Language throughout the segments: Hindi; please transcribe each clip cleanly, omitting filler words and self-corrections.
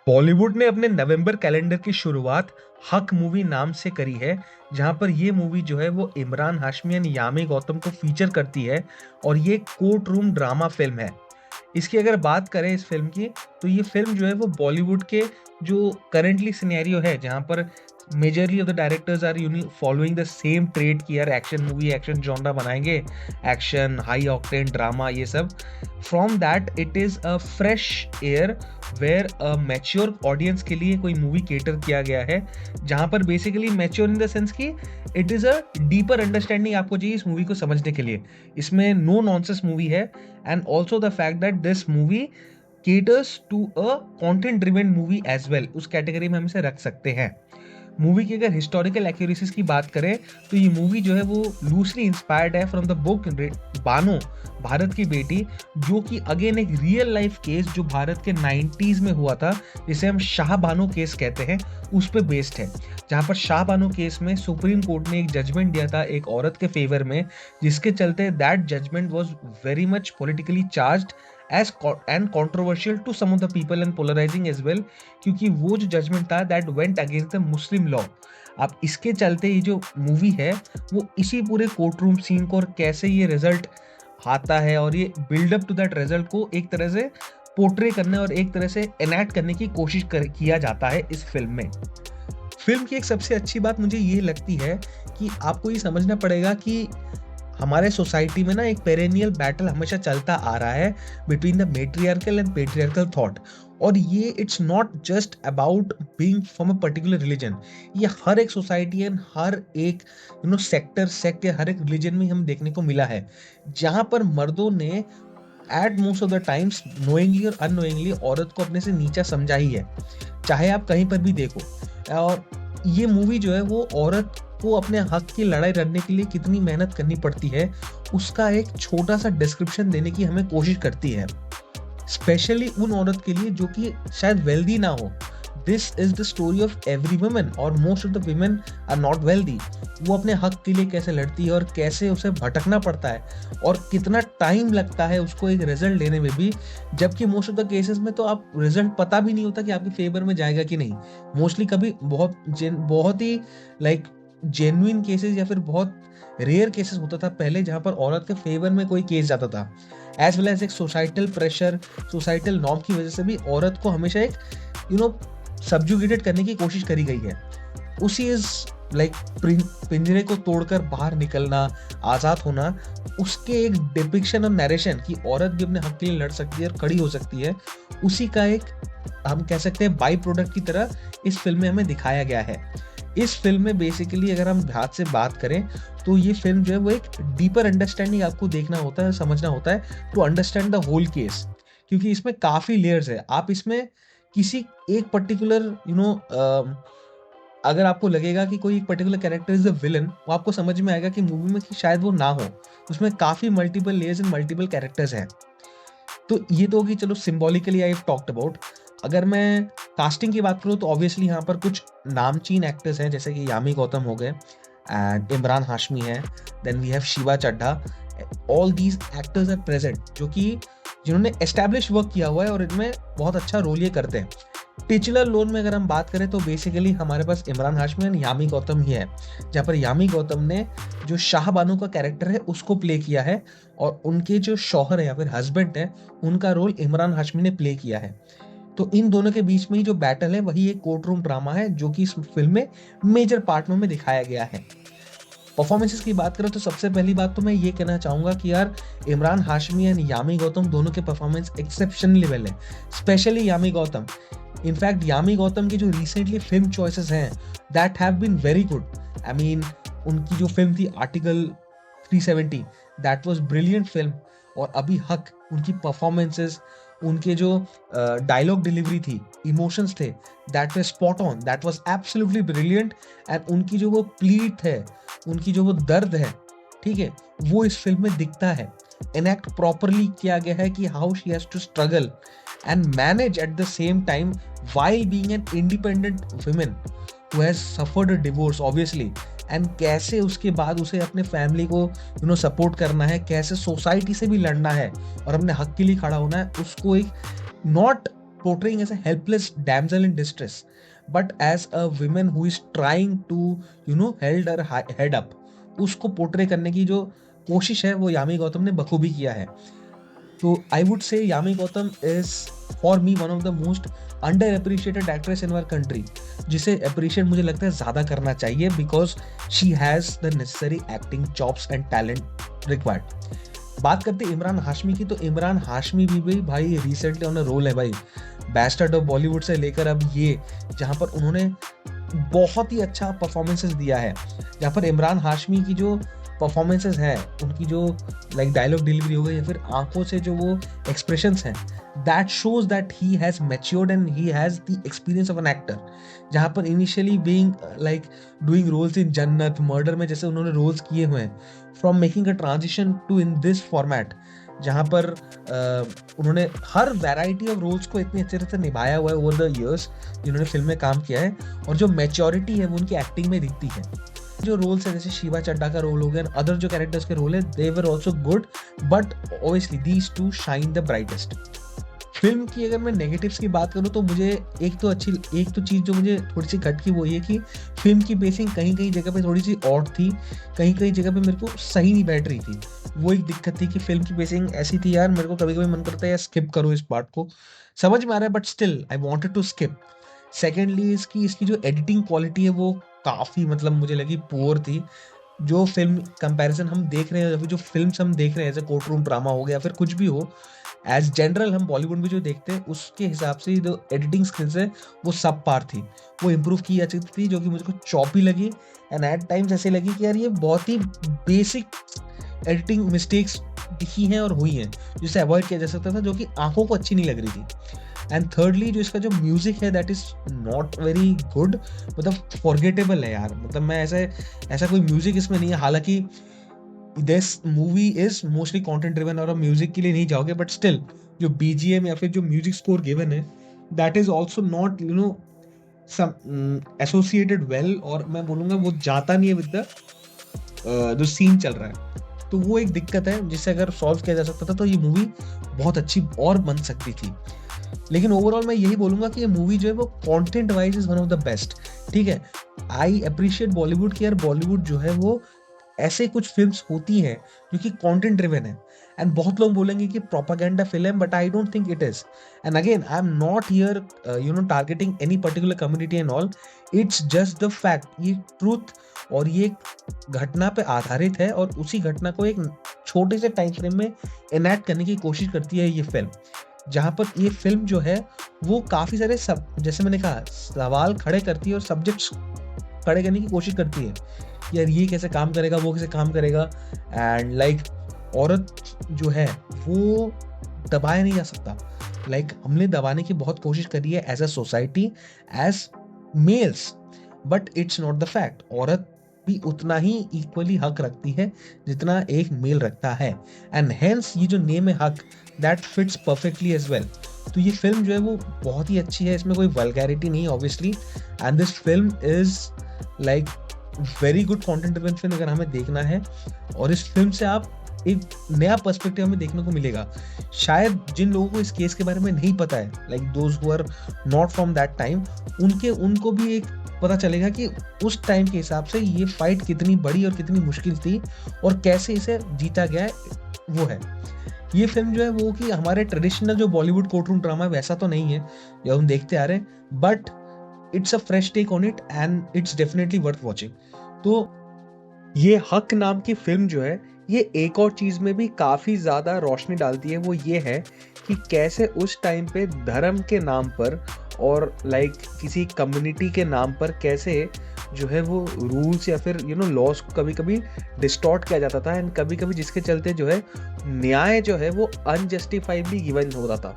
बॉलीवुड ने अपने नवंबर कैलेंडर की शुरुआत हक मूवी नाम से करी है, जहां पर ये मूवी जो है वो इमरान हाशमी यानी यामी गौतम को फीचर करती है। और ये कोर्ट रूम ड्रामा फिल्म है। इसकी अगर बात करें इस फिल्म की, तो ये फिल्म जो है वो बॉलीवुड के जो करंटली सिनेरियो है, जहां पर majorly of the directors are following the same trade की यार एक्शन मूवी, एक्शन जॉनरा बनाएंगे, एक्शन हाई ऑक्टेन ड्रामा ये सब। From that it is a fresh air where a mature audience के लिए कोई मूवी केटर किया गया है, जहां पर basically mature in the sense की it is a deeper understanding आपको चाहिए इस मूवी को समझने के लिए। इसमें नो नॉनसेंस मूवी है, and also the fact that this movie caters to a content driven movie as well, उस कैटेगरी में हम इसे रख सकते हैं। मूवी की अगर हिस्टोरिकल एक्यूरेसीज की बात करें, तो ये मूवी जो है वो लूजली इंस्पायर्ड है from the book Bano, Bharat की बेटी, जो कि अगेन एक रियल लाइफ केस जो भारत के 90s में हुआ था, जिसे हम शाह बानो केस कहते हैं, उस पे बेस्ड है। जहाँ पर शाह बानो केस में सुप्रीम कोर्ट ने एक जजमेंट दिया था एक औरत के फेवर में, जिसके चलते that judgment was very much politically charged as and controversial to some of the people and polarizing as well, क्योंकि वो जो जजमेंट था that went against the Muslim law. अब इसके चलते ये जो मूवी है वो इसी पूरे कोर्ट रूम सीन को और कैसे ये रिजल्ट आता है और ये बिल्डअप टू दैट रिजल्ट को एक तरह से पोर्ट्रे करने और एक तरह से एनैक्ट करने की कोशिश किया जाता है इस फिल्म में। फिल्म की एक सबसे अच्छी बात मुझे ये लगती है कि आपको ये समझना पड़ेगा कि हमारे सोसाइटी में ना एक पेरेनियल बैटल हमेशा चलता आ रहा है between the matriarchal and patriarchal thought. और ये it's not just about being from a particular religion, ये हर एक सोसाइटी एंड हर एक सेक्ट या हर एक रिलीजन में हम देखने को मिला है, जहां पर मर्दों ने at most of the times knowingly और अननोइंगली औरत को अपने से नीचा समझा ही है, चाहे आप कहीं पर भी देखो। और ये मूवी जो है वो औरत को अपने हक की लड़ाई लड़ने के लिए कितनी मेहनत करनी पड़ती है उसका एक छोटा सा डिस्क्रिप्शन देने की हमें कोशिश करती है, स्पेशली उन औरत के लिए जो कि शायद वेल्दी ना हो। This is the story of every woman और most of the women are not wealthy. वो अपने हक के लिए कैसे लड़ती है और कैसे उसे भटकना पड़ता है और कितना टाइम लगता है उसको एक रिजल्ट लेने में भी, जबकि मोस्ट ऑफ द केसेस में तो आप रिजल्ट पता भी नहीं होता कि आपके फेवर में जाएगा कि नहीं। मोस्टली कभी बहुत ही जेन्युइन केसेस या फिर बहुत रेयर केसेस होता था पहले, जहां पर औरत के फेवर में कोई केस जाता था। एज वेल एज एक सोसाइटल प्रेशर, सोसाइटल नॉर्म की वजह से भी औरत को हमेशा एक सबजुगेटेड करने की कोशिश करी गई है। उसी इज पिंजरे को तोड़कर बाहर निकलना, आजाद होना, उसके एक डिपिक्शन और नरेशन कि औरत भी अपने हक के लिए लड़ सकती है और खड़ी हो सकती है, उसी का एक हम कह सकते हैं बाई प्रोडक्ट की तरह इस फिल्म में हमें दिखाया गया है। इस फिल्म में बेसिकली अगर हम ध्यान से बात करें तो ये फिल्म जो है वो एक डीपर अंडरस्टैंडिंग आपको देखना होता है, समझना होता है to understand the whole case, क्योंकि इसमें काफी लेयर्स है। आप इसमें किसी एक पर्टिकुलर अगर आपको लगेगा कि कोई एक particular character is the villain, वो आपको समझ में आएगा कि मूवी में कि शायद वो ना हो, उसमें काफी multiple layers and multiple characters हैं। तो ये तो होगी चलो symbolically I have talked about. अगर मैं कास्टिंग की बात करूँ तो ऑब्वियसली यहाँ पर कुछ नामचीन एक्टर्स हैं, जैसे कि यामी गौतम हो गए एंड इमरान हाशमी है, then we have Shiva Chadha. All these actors are present जो कि जिन्होंने एस्टैब्लिश वर्क किया हुआ है और इनमें बहुत अच्छा रोल ये करते हैं। टिचुलर रोल में अगर हम बात करें तो बेसिकली हमारे पास इमरान हाशमी एंड यामी गौतम ही है, जहाँ पर यामी गौतम ने जो शाह बानो का कैरेक्टर है उसको प्ले किया है और उनके जो शौहर है या फिर हस्बैंड है उनका रोल इमरान हाशमी ने प्ले किया है। तो इन दोनों के बीच में ही जो बैटल है वही एक कोर्ट रूम ड्रामा है जो कि इस फिल्म में मेजर पार्ट में दिखाया गया है। परफॉर्मेंसेस की बात करें तो सबसे पहली बात तो मैं ये कहना चाहूंगा कि यार इमरान हाशमी एंड यामी गौतम दोनों के परफॉर्मेंस एक्सेप्शनल लेवल है, स्पेशली यामी गौतम। इनफैक्ट यामी गौतम की जो रिसेंटली फिल्म चॉइसेस हैं that have been very good. I mean उनकी जो फिल्म थी article 370 that was brilliant film, और अभी हक, उनकी परफॉर्मेंसेस, उनके जो डायलॉग डिलीवरी थी, इमोशंस थे, that was spot on, that was absolutely brilliant. And उनकी जो वो प्लीट है, उनकी जो वो दर्द है, ठीक है, वो इस फिल्म में दिखता है, एनेक्ट प्रॉपरली किया गया है कि how she has to struggle and manage at the same time while being an independent woman who has suffered a divorce obviously, and कैसे उसके बाद उसे अपने फैमिली को सपोर्ट करना है, कैसे सोसाइटी से भी लड़ना है और अपने हक के लिए खड़ा होना है। उसको एक not portraying as a helpless damsel in distress, but as a woman who is trying to held her head up. उसको पोर्ट्रे करने की जो कोशिश है वो यामी गौतम ने बखूबी किया है. तो I would say Yami Gautam is for me one of the most under appreciated actress in our country, जिसे अप्रिशिएट मुझे लगता है ज़्यादा करना चाहिए because she has the necessary acting chops and talent required. बात करते हैं इमरान हाशमी की, तो इमरान हाशमी भी भाई रिसेंटली ऑन रोल है भाई, बैस्टर्ड ऑफ बॉलीवुड से लेकर अब ये, जहाँ पर उन्होंने बहुत ही अच्छा परफॉर्मेंसेस दिया है. जहाँ पर इमरान हाशमी की जो परफॉर्मेंसेस हैं, उनकी जो लाइक डायलॉग डिलीवरी हो गई या फिर आंखों से जो वो एक्सप्रेशंस हैं, that shows that he has matured and he has the experience of an actor. जहाँ पर initially being like doing roles in Jannat, Murder में जैसे उन्होंने रोल्स किए हुए हैं, from making a transition to in this format, जहाँ पर उन्होंने हर वैरायटी ऑफ रोल्स को इतनी अच्छे से निभाया हुआ है ओवर द इयर्स जिन्होंने फिल्म में काम किया है. और जो मैच्योरिटी है वो उनकी एक्टिंग में दिखती है. जो रोल्स है जैसे शिवा चड्डा का रोल हो गया, अदर जो कैरेक्टर्स के रोल है, they were also good, but obviously these two shine the brightest. Film की अगर मैं नेगेटिव्स की बात करूँ तो मुझे एक तो चीज़ जो मुझे थोड़ी सी खटकी वो ये कि फिल्म की पेसिंग कहीं कहीं जगह पे थोड़ी सी ऑड थी, कहीं कहीं जगह पे मेरे को सही नहीं बैठ रही थी. वो एक दिक्कत थी कि फिल्म की पेसिंग ऐसी थी यार, मेरे को कभी कभी मन करता है यार स्किप करो इस पार्ट को, समझ में आ रहा है but still I wanted to skip. Secondly इसकी जो एडिटिंग क्वालिटी है वो काफ़ी मतलब मुझे लगी पुअर थी. जो फिल्म कंपैरिजन हम देख रहे हैं या फिर जो फिल्म्स हम देख रहे हैं, जैसे कोर्ट रूम ड्रामा हो गया या फिर कुछ भी हो, एज जनरल हम बॉलीवुड में जो देखते हैं उसके हिसाब से जो एडिटिंग स्किल्स है वो सब पार थी, वो इम्प्रूव की जा सकती थी, जो कि मुझको चॉपी लगी. एंड एट टाइम्स ऐसे लगी कि यार ये बहुत ही बेसिक एडिटिंग मिस्टेक्स दिखी हैं और हुई हैं जिसे अवॉइड किया जा सकता था, जो कि आंखों को अच्छी नहीं लग रही थी. एंड थर्डली जो इसका जो म्यूजिक है that is not very good, मतलब फॉरगेटेबल है यार. मतलब मैं ऐसा कोई म्यूजिक इसमें नहीं है, हालांकि this movie is mostly content driven और म्यूजिक के लिए नहीं जाओगे, बट स्टिल जो बीजीएम या फिर जो म्यूजिक स्कोर गिवन है that is also not some associated well, और मैं बोलूँगा वो जाता नहीं है विद द जो सीन चल रहा है. तो वो एक दिक्कत है जिससे अगर सॉल्व किया जा सकता था तो ये मूवी बहुत अच्छी और बन सकती थी. लेकिन ओवरऑल मैं यही बोलूंगा कि ये मूवी जो है वो content wise is one of the best. ठीक है, आई अप्रिशिएट बॉलीवुड की यार, बॉलीवुड जो है वो ऐसे कुछ फिल्म्स होती हैं जो कि कंटेंट ड्रिवन है. एंड बहुत लोग बोलेंगे कि propaganda film, but I don't think it is. And again I am not here targeting any particular community and all, it's just the fact. ये ट्रूथ और ये घटना पे आधारित है और उसी घटना को एक छोटे से टाइम फ्रेम में एनैक्ट करने की कोशिश करती है ये फिल्म. जहाँ पर ये फिल्म जो है वो काफ़ी सारे जैसे मैंने कहा सवाल खड़े करती है और सब्जेक्ट्स खड़े करने की कोशिश करती है. यार ये कैसे काम करेगा, वो कैसे काम करेगा. एंड लाइक औरत जो है वो दबाया नहीं जा सकता. लाइक हमने दबाने की बहुत कोशिश करी है as a society, as males, but it's not the fact. औरत भी उतना ही इक्वली हक रखती है जितना एक मेल रखता है. एंड हेंस ये जो नेम है Haq, that fits perfectly as well. तो ये फिल्म जो है वो बहुत ही अच्छी है, इसमें कोई वल्गैरिटी नहीं obviously. And this film is like very good content driven film अगर हमें देखना है. और इस फिल्म से आप एक नया पर्सपेक्टिव हमें देखने को मिलेगा. शायद जिन लोगों को इस केस के बारे में नहीं पता है, like those who are not from that time, उनको भी एक पता चलेगा कि उस टाइम के हिसाब से ये फाइट कितनी बड़ी और कितनी मुश्किल थी और कैसे इसे जीता गया है. वो है ये फिल्म जो है वो कि हमारे ट्रेडिशनल जो बॉलीवुड कोर्ट रूम ड्रामा वैसा तो नहीं है जो हम देखते आ रहे हैं, but it's a fresh take on it and it's definitely worth watching. तो ये हक नाम की फिल्म जो है ये एक और चीज़ में भी काफ़ी ज़्यादा रोशनी डालती है. वो ये है कि कैसे उस टाइम पे धर्म के नाम पर और लाइक किसी कम्युनिटी के नाम पर कैसे जो है वो रूल्स या फिर लॉज को कभी कभी डिस्टॉर्ट किया जाता था. एंड कभी कभी जिसके चलते जो है न्याय जो है वो अनजस्टिफाइबली गिवन होता था.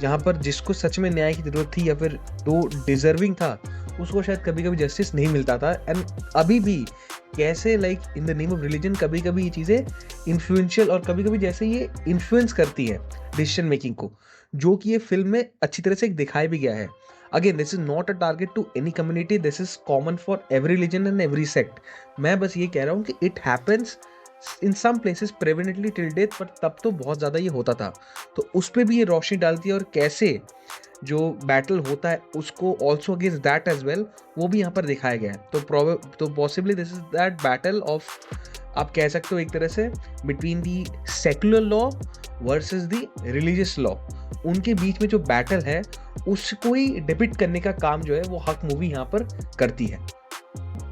जहाँ पर जिसको सच में न्याय की ज़रूरत थी या फिर जो डिजर्विंग था उसको शायद कभी कभी जस्टिस नहीं मिलता था. एंड अभी भी कैसे like in the name of religion कभी कभी ये चीज़ें इन्फ्लुएंशियल और कभी कभी जैसे ये इन्फ्लुएंस करती है डिसीजन मेकिंग को, जो कि ये फिल्म में अच्छी तरह से दिखाया भी गया है. Again this is not a target to any community, this is common for every religion and every sect. मैं बस ये कह रहा हूँ कि it happens in some places prevalently till death, पर तब तो बहुत ज़्यादा ये होता था। तो उस पे भी ये रोशनी डालती है और कैसे जो बैटल होता है उसको also against that as well, वो भी यहाँ पर दिखाया गया है। तो possibly this is that battle of, आप कह सकते हो एक तरह से, between the secular law versus the religious law. उनके बीच में जो बैटल है उसको ही डिपिक्ट करने का काम जो है वो हक मूवी यहाँ पर करती है।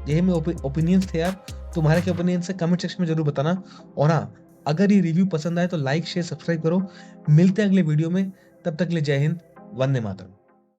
यही मेरे ओपिनियंस थे यार। तुम्हारे क्या ओपिनियन है कमेंट सेक्शन में जरूर बताना। और हाँ, अगर ये रिव्यू पसंद आए तो लाइक शेयर सब्सक्राइब करो। मिलते हैं अगले वीडियो में, तब तक के लिए जय हिंद, वंदे मातरम।